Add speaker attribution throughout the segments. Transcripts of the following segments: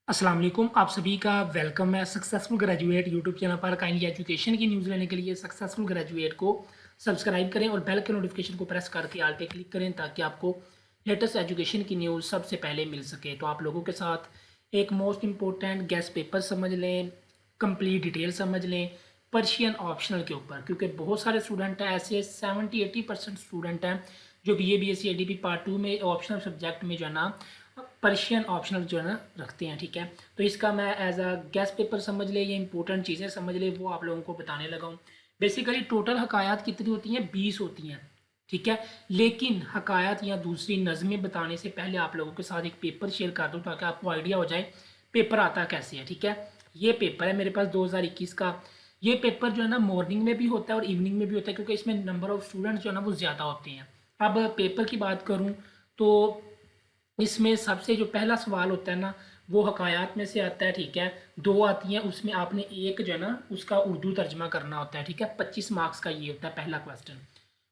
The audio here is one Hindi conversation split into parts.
Speaker 1: अस्सलाम वालेकुम, आप सभी का वेलकम है सक्सेसफुल ग्रेजुएट यूट्यूब चैनल पर। काइंडली एजुकेशन की न्यूज़ लेने के लिए सक्सेसफुल ग्रेजुएट को सब्सक्राइब करें और बेल के नोटिफिकेशन को प्रेस करके आल पे क्लिक करें ताकि आपको लेटेस्ट एजुकेशन की न्यूज़ सबसे पहले मिल सके। तो आप लोगों के साथ एक मोस्ट इंपॉर्टेंट गेस्ट पेपर समझ लें, कंप्लीट डिटेल समझ लें पर्शियन ऑप्शनल के ऊपर, क्योंकि बहुत सारे स्टूडेंट हैं ऐसे 70-80% स्टूडेंट हैं जो BA BSc ADP पार्ट 2 में ऑप्शनल सब्जेक्ट में जो है ना पर्शियन ऑप्शनल जो है ना रखते हैं। ठीक है, तो इसका मैं एज अ गेस्ट पेपर समझ ले, ये इंपॉर्टेंट चीज़ें समझ ले, वो आप लोगों को बताने लगा हूँ। बेसिकली टोटल हकायात कितनी होती हैं? 20 होती हैं। ठीक है, लेकिन हकायात या दूसरी नज़में बताने से पहले आप लोगों के साथ एक पेपर शेयर कर दूँ ताकि आपको आइडिया हो जाए पेपर आता कैसे है। ठीक है, ये पेपर है मेरे पास 2021 का। ये पेपर जो है ना मॉर्निंग में भी होता है और इवनिंग में भी होता है, क्योंकि इसमें नंबर ऑफ़ स्टूडेंट्स जो है ना वो ज़्यादा होते हैं। अब पेपर की बात करूँ तो इसमें सबसे जो पहला सवाल होता है ना वो हकायात में से आता है। ठीक है, 2 आती हैं, उसमें आपने एक जो है ना उसका उर्दू तर्जमा करना होता है। ठीक है, 25 मार्क्स का ये होता है पहला क्वेश्चन।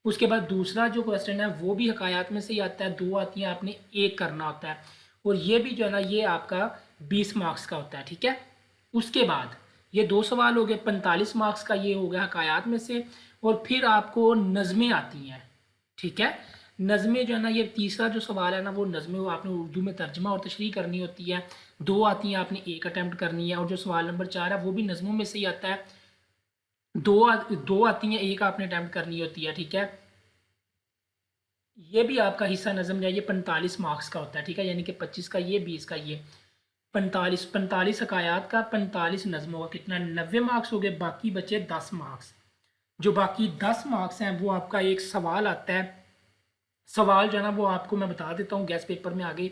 Speaker 1: उसके बाद दूसरा जो क्वेश्चन है वो भी हकायात में से ही आता है, 2 आती हैं, आपने एक करना होता है और ये भी जो है ना ये आपका 20 मार्क्स का होता है। ठीक है, उसके बाद ये 2 सवाल हो गए, 45 मार्क्स का ये हो गया हकायात में से। और फिर आपको नज़में आती हैं। ठीक है, नज़में जो है ना ये तीसरा जो सवाल है ना वो नज़में वो आपने उर्दू में तर्जमा और तशरीह करनी होती है। 2 आती हैं, आपने एक अटैम्प्ट करनी है। और जो सवाल नंबर 4 है वो भी नज़मों में से ही आता है, दो आती हैं, एक आपने अटैम्प्ट करनी होती है। ठीक है, ये भी आपका हिस्सा नज़म जो है ये 45 मार्क्स का होता है। ठीक है, यानी कि 25 का ये, 20 का ये, 45 हकायात का, 45 नज़मों का, कितना 90 मार्क्स हो गए। बाकी बचे 10 मार्क्स। जो बाकी 10 मार्क्स हैं वो आपका एक सवाल आता है। सवाल जो है ना वो आपको मैं बता देता हूँ गेस्ट पेपर में आगे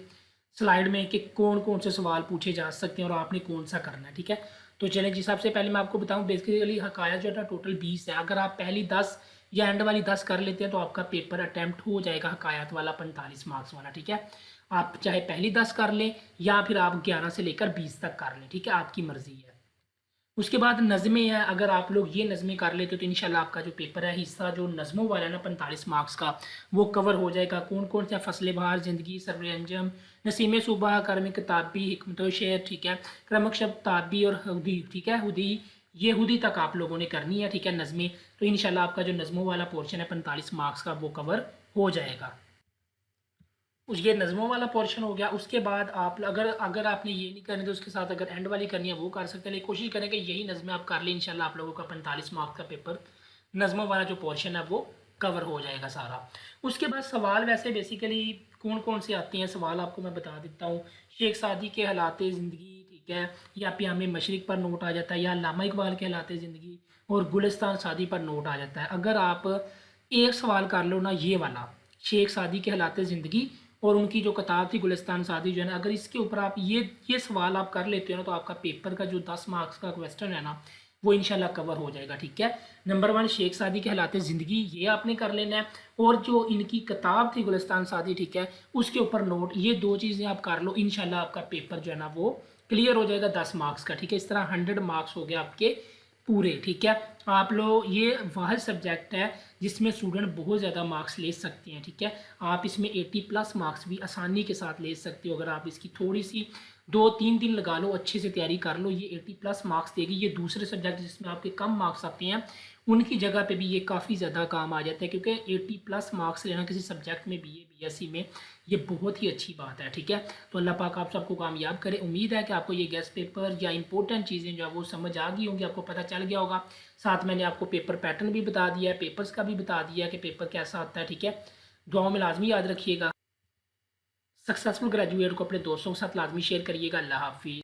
Speaker 1: स्लाइड में कि कौन कौन से सवाल पूछे जा सकते हैं और आपने कौन सा करना है। ठीक है, तो चलें जी, सबसे पहले मैं आपको बताऊँ बेसिकली हकाया जो है ना टोटल 20 है। अगर आप पहली 10 या एंड वाली 10 कर लेते हैं तो आपका पेपर अटैम्प्ट हो जाएगा हकायात वाला 45 मार्क्स वाला। ठीक है, आप चाहे पहली 10 कर लें या फिर आप 11 से लेकर 20 तक कर लें। ठीक है, आपकी मर्ज़ी है। उसके बाद नज़में हैं, अगर आप लोग ये नज़में कर लेते तो इंशाल्लाह आपका जो पेपर है हिस्सा जो नज़मों वाला है ना 45 मार्क्स का वो कवर हो जाएगा। कौन कौन सा? फसल बहार, ज़िंदगी, सरवर अंजम, नसीम सुबह, करम किताबी, हिकमत शेर। ठीक है, क्रमक शब्द ताबी और हुदी। ठीक है, हुदी, ये हुदी तक आप लोगों ने करनी है। ठीक है, नज़में, तो इंशाल्लाह आपका जो नज़मों वाला पोर्शन है 45 मार्क्स का वो कवर हो जाएगा। उस ये नज़मों वाला पोर्शन हो गया। उसके बाद आप अगर अगर आपने ये नहीं करनी तो उसके साथ अगर एंड वाली करनी है वो कर सकते हैं, लेकिन कोशिश करें कि यही नज़में आप कर लें। इंशाल्लाह आप लोगों का 45 मार्क्स का पेपर नज़मों वाला जो पोर्शन है वो कवर हो जाएगा सारा। उसके बाद सवाल वैसे बेसिकली कौन कौन से आते हैं सवाल आपको मैं बता देता हूँ। शेख सादी के हालात ज़िंदगी, ठीक है, या प्याम मशरिक पर नोट आ जाता है, या अल्लामा इकबाल के हालात ज़िंदगी और गुलिस्तान सादी पर नोट आ जाता है। अगर आप एक सवाल कर लो ना ये वाला शेख सादी के हालात ज़िंदगी और उनकी जो किताब थी गुलिस्तान सादी जो है ना, अगर इसके ऊपर आप ये सवाल आप कर लेते हो ना तो आपका पेपर का जो 10 मार्क्स का क्वेश्चन है ना वो इंशाल्लाह कवर हो जाएगा। ठीक है, नंबर 1 शेख सादी के हालात ज़िंदगी ये आपने कर लेना है, और जो इनकी किताब थी गुलिस्तान सादी, ठीक है, उसके ऊपर नोट, ये 2 चीज़ें आप कर लो, इंशाल्लाह आपका पेपर जो है ना वो क्लियर हो जाएगा 10 मार्क्स का। ठीक है, इस तरह 100 मार्क्स हो गए आपके पूरे। ठीक है, आप लोग ये वाहिद सब्जेक्ट है जिसमें स्टूडेंट बहुत ज़्यादा मार्क्स ले सकते हैं। ठीक है, आप इसमें 80+ मार्क्स भी आसानी के साथ ले सकते हो अगर आप इसकी थोड़ी सी 2-3 दिन लगा लो, अच्छे से तैयारी कर लो, ये 80+ मार्क्स देगी। ये दूसरे सब्जेक्ट जिसमें आपके कम मार्क्स आते हैं उनकी जगह पे भी ये काफ़ी ज़्यादा काम आ जाता है, क्योंकि 80+ मार्क्स लेना किसी सब्जेक्ट में BA BSc में ये बहुत ही अच्छी बात है। ठीक है, तो अल्लाह पाक आप सबको कामयाब करे। उम्मीद है कि आपको ये गेस्ट पेपर या इंपॉर्टेंट चीज़ें जो है वो समझ आ गई होंगी, आपको पता चल गया होगा। साथ मैंने आपको पेपर पैटर्न भी बता दिया है, पेपर्स का भी बता दिया है कि पेपर कैसा आता है। ठीक है, दुआओं में लाजमी याद रखिएगा। सक्सेसफुल ग्रेजुएट को अपने दोस्तों के साथ लाजमी शेयर करिएगा। अल्लाह हाफिज़।